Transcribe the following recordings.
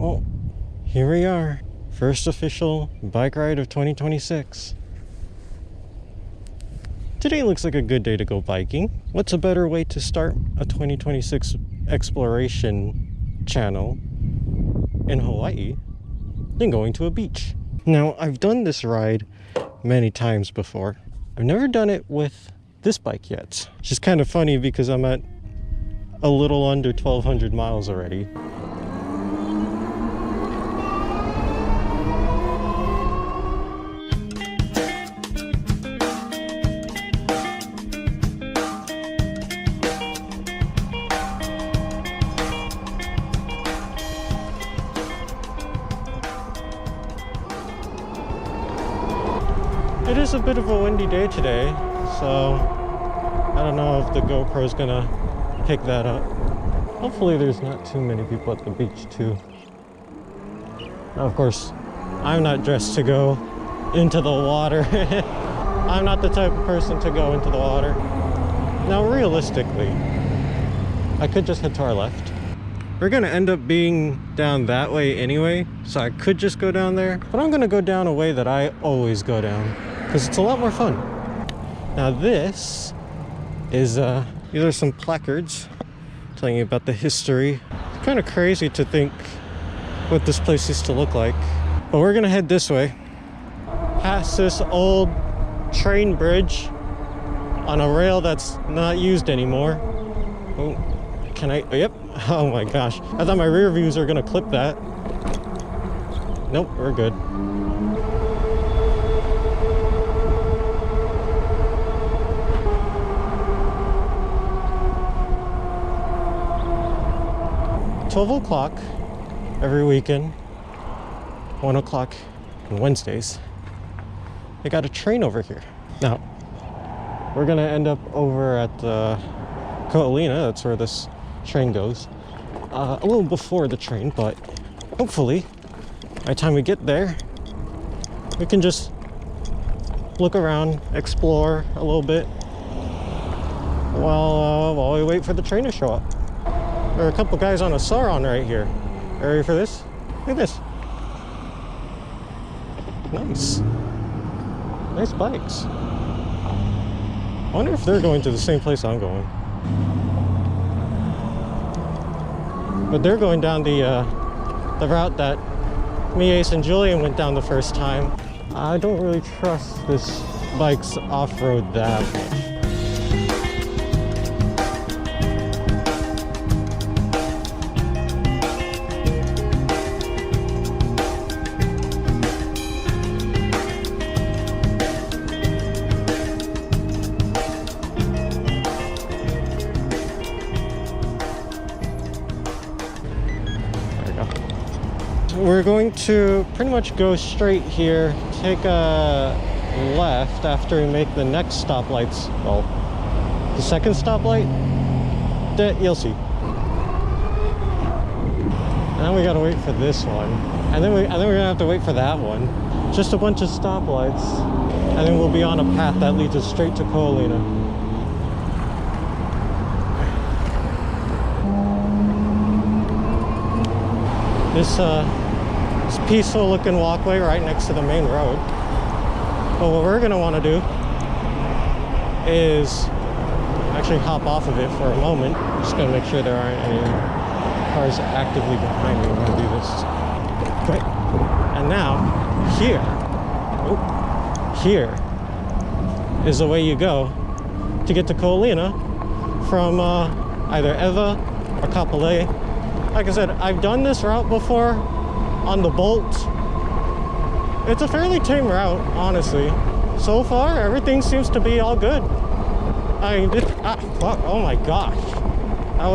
Well, here we are. First official bike ride of 2026. Today looks like a good day to go biking. What's a better way to start a 2026 exploration channel in Hawaii than going to a beach? Now, I've done this ride many times before. I've never done it with this bike yet. It's just kind of funny because I'm at a little under 1,200 miles already. It is a bit of a windy day today, so I don't know if the GoPro's gonna pick that up. Hopefully there's not too many people at the beach too. Now, of course, I'm not dressed to go into the water. I'm not the type of person to go into the water. Now, realistically, I could just head to our left. We're gonna end up being down that way anyway, so I could just go down there, but I'm gonna go down a way that I always go down, because it's a lot more fun. Now this is, these are some placards telling you about the history. It's kind of crazy to think what this place used to look like. But we're gonna head this way, past this old train bridge on a rail that's not used anymore. Oh, can I, yep. Oh my gosh. I thought my rear views were gonna clip that. Nope, we're good. $12 every weekend, 1 o'clock on Wednesdays. They got a train over here. Now, we're gonna end up over at Ko Olina. That's where this train goes. A little before the train, but hopefully by the time we get there, we can just look around, explore a little bit while we wait for the train to show up. There are a couple guys on a Sauron right here. Ready for this? Look at this. Nice. Nice bikes. I wonder if they're going to the same place I'm going. But they're going down the route that me, Ace, and Julian went down the first time. I don't really trust this bike's off-road that much. We're going to pretty much go straight here, take a left after we make the next stoplights. Well, the second stoplight, you'll see. And then we gotta wait for this one, and then we're gonna have to wait for that one. Just a bunch of stoplights, and then we'll be on a path that leads us straight to Ko Olina. This peaceful looking walkway right next to the main road. But what we're gonna wanna do is actually hop off of it for a moment. Just gonna make sure there aren't any cars actively behind me when I do this. Okay. And now, here is the way you go to get to Ko Olina from either Eva or Kapolei. Like I said, I've done this route before on the Bolt. It's a fairly tame route, honestly. So far, everything seems to be all good. Oh my gosh. That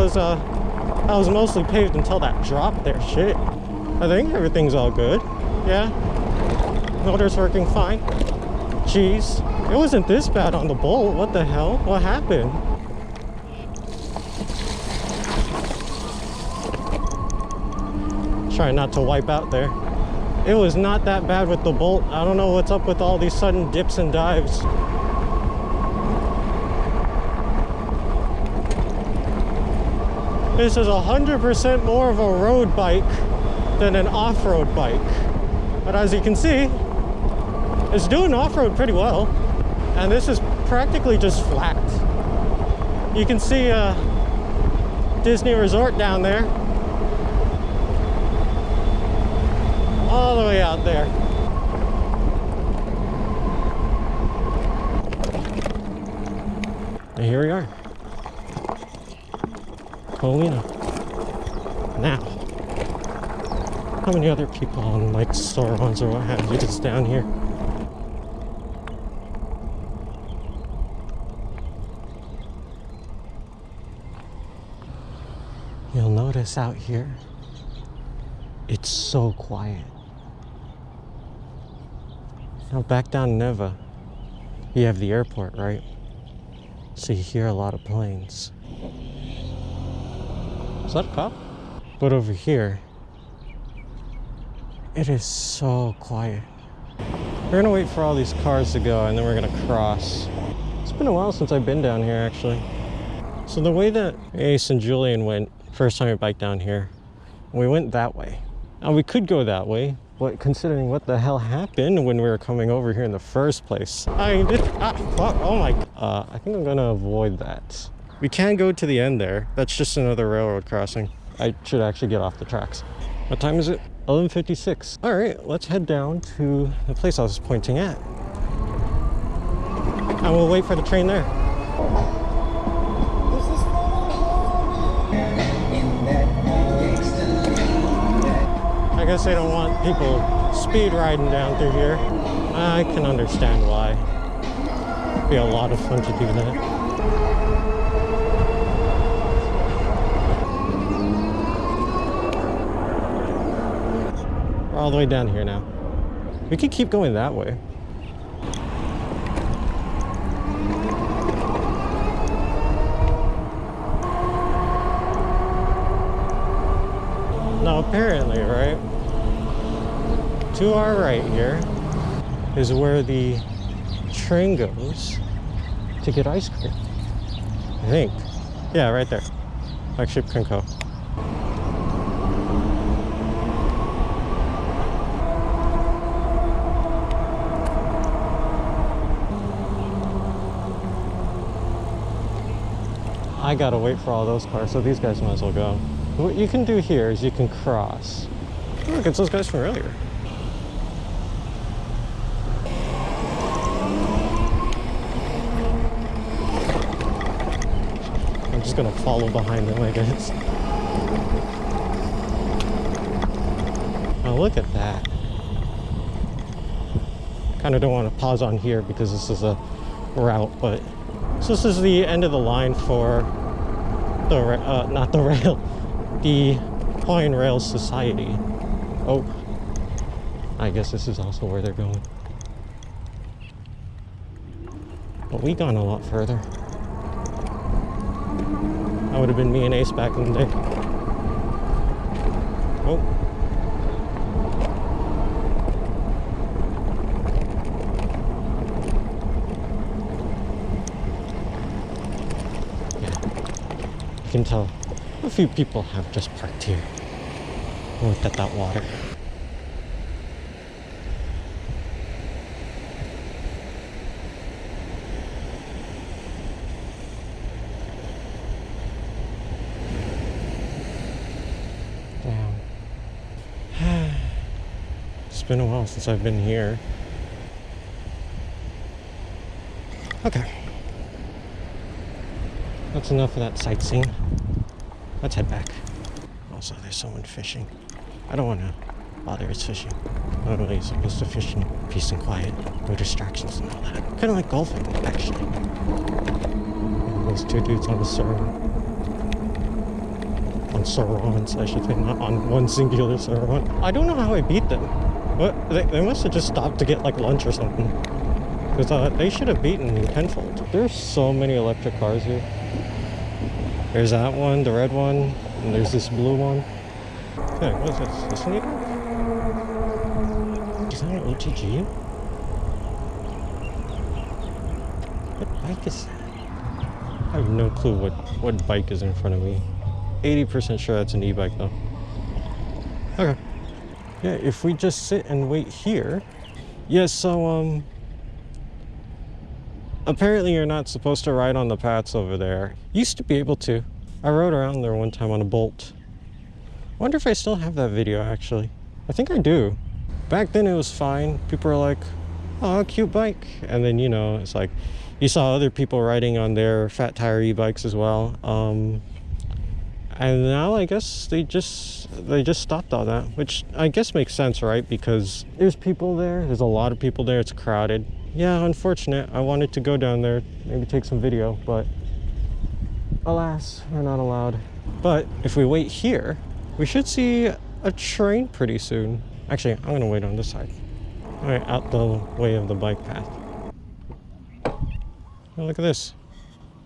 was mostly paved until that drop there, shit. I think everything's all good. Yeah, motor's working fine. Jeez, it wasn't this bad on the Bolt. What the hell? What happened? Trying not to wipe out there. It was not that bad with the Bolt. I don't know what's up with all these sudden dips and dives. This is 100% more of a road bike than an off-road bike. But as you can see, it's doing off-road pretty well. And this is practically just flat. You can see Disney Resort down there. All the way out there. And here we are. Ko Olina. Now, how many other people on like Sorons or what have you is down here? You'll notice out here, it's so quiet. Now back down in Neva, you have the airport, right? So you hear a lot of planes. Is that a cop? But over here, it is so quiet. We're gonna wait for all these cars to go and then we're gonna cross. It's been a while since I've been down here actually. So the way that Ace and Julian went first time we biked down here, we went that way. Now we could go that way, but considering what the hell happened when we were coming over here in the first place, I think I'm gonna avoid that. We can go to the end there. That's just another railroad crossing. I should actually get off the tracks. What time is it? 11:56. All right, let's head down to the place I was pointing at. And we'll wait for the train there. I guess they don't want people speed riding down through here. I can understand why. It'd be a lot of fun to do that. We're all the way down here now. We could keep going that way. Now apparently, right, to our right here is where the train goes to get ice cream. I think. Yeah, right there. Flagship Kenko. I gotta wait for all those cars, so these guys might as well go. What you can do here is you can cross. Look, it's those guys from earlier. I'm just gonna follow behind them, I guess. Oh, look at that. Kind of don't want to pause on here because this is a route, but so this is the end of the line for the not the rail, the Hawaiian Rail Society. Oh, I guess this is also where they're going. But we gone a lot further. That would have been me and Ace back in the day. Oh. You can tell a few people have just parked here. Look at that water. Damn. It's been a while since I've been here. Okay. That's enough of that sightseeing. Let's head back. Also, there's someone fishing. I don't want to bother his fishing. Normally, you're supposed to fish in peace and quiet, no distractions and all that. Kind of like golfing, actually. And those two dudes on the Sorons. On Sorons, I should say, not on one singular Soron. I don't know how I beat them. What? They must have just stopped to get like lunch or something. Because they should have beaten me tenfold. There's so many electric cars here. There's that one, the red one, and there's this blue one. Hey, what is this? This one? Is that an OTG? What bike is that? I have no clue what bike is in front of me. 80% sure that's an e-bike though. Okay. Yeah, if we just sit and wait here. Yeah, so apparently you're not supposed to ride on the paths over there. Used to be able to. I rode around there one time on a Bolt. Wonder if I still have that video actually. I think I do. Back then it was fine. People were like, oh, cute bike. And then, you know, it's like you saw other people riding on their fat tire e-bikes as well. And now I guess they just stopped all that, which I guess makes sense, right? Because there's people there. There's a lot of people there. It's crowded. Yeah, unfortunate. I wanted to go down there, maybe take some video, but alas, we're not allowed. But if we wait here, we should see a train pretty soon. Actually, I'm gonna wait on this side. All right, out the way of the bike path. Oh, look at this.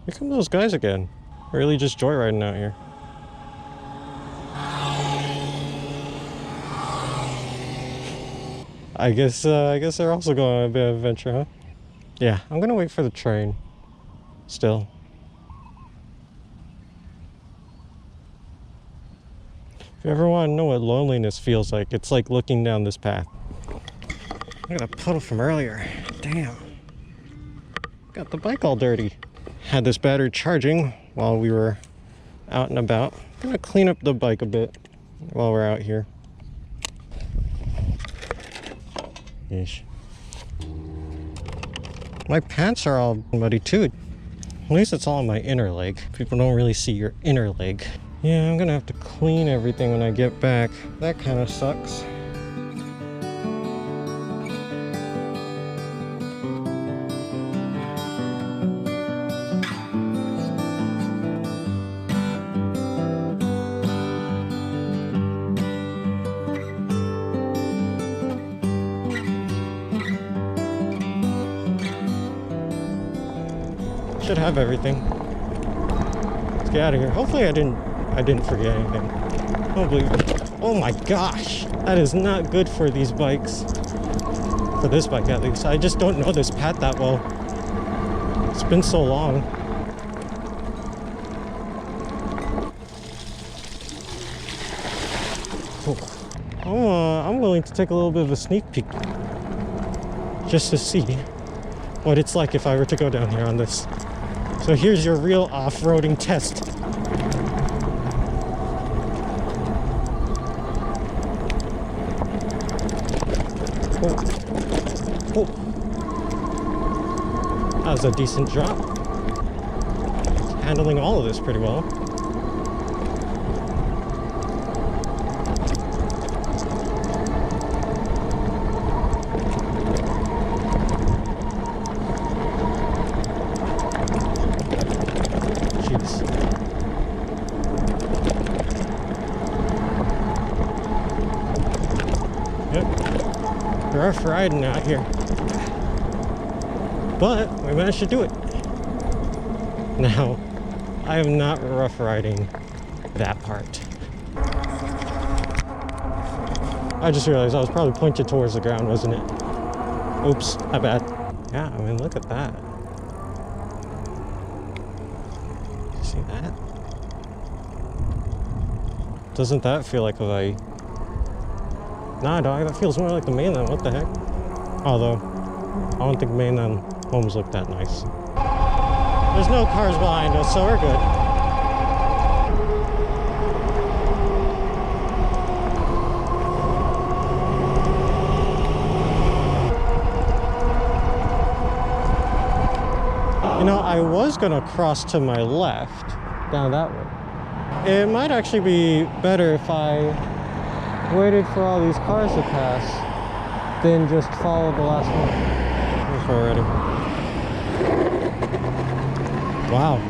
Here come those guys again. Really just joyriding out here. I guess they're also going on a bit of adventure, huh? Yeah, I'm gonna wait for the train. Still. If you ever want to know what loneliness feels like, it's like looking down this path. I got a puddle from earlier. Damn. Got the bike all dirty. Had this battery charging while we were out and about. I'm gonna clean up the bike a bit while we're out here. Ish. My pants are all muddy too. At least it's all on my inner leg. People don't really see your inner leg. Yeah, I'm gonna have to clean everything when I get back. That kind of sucks. Should have everything. Let's get out of here. Hopefully I didn't forget anything. I don't believe it. Oh my gosh, that is not good for these bikes. For this bike at least. I just don't know this path that well. It's been so long. I'm willing to take a little bit of a sneak peek just to see what it's like if I were to go down here on this. So here's your real off-roading test. Oh. That was a decent drop. Handling all of this pretty well. Rough riding out here, but we managed to do it. Now, I am not rough riding that part. I just realized I was probably pointed towards the ground, wasn't it? Oops, my bad. Yeah, I mean, look at that. See that? Doesn't that feel like a... Nah, dog, that feels more like the mainland. What the heck? Although, I don't think mainland homes look that nice. There's no cars behind us, so we're good. You know, I was gonna cross to my left, down that way. It might actually be better if I waited for all these cars to pass, then just follow the last one. That's already. Wow.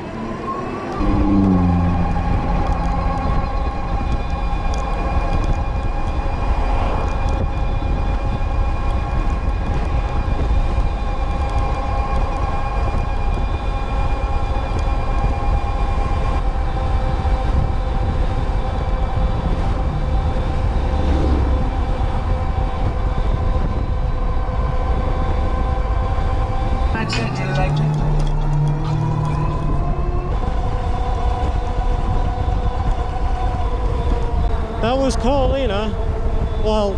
That was Ko Olina. Well,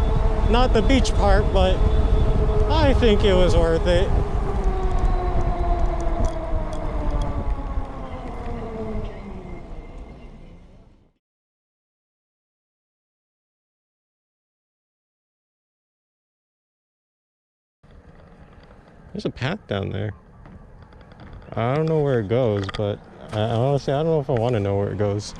Not the beach part, but I think it was worth it. There's a path down there. I don't know where it goes, but honestly, I don't know if I want to know where it goes.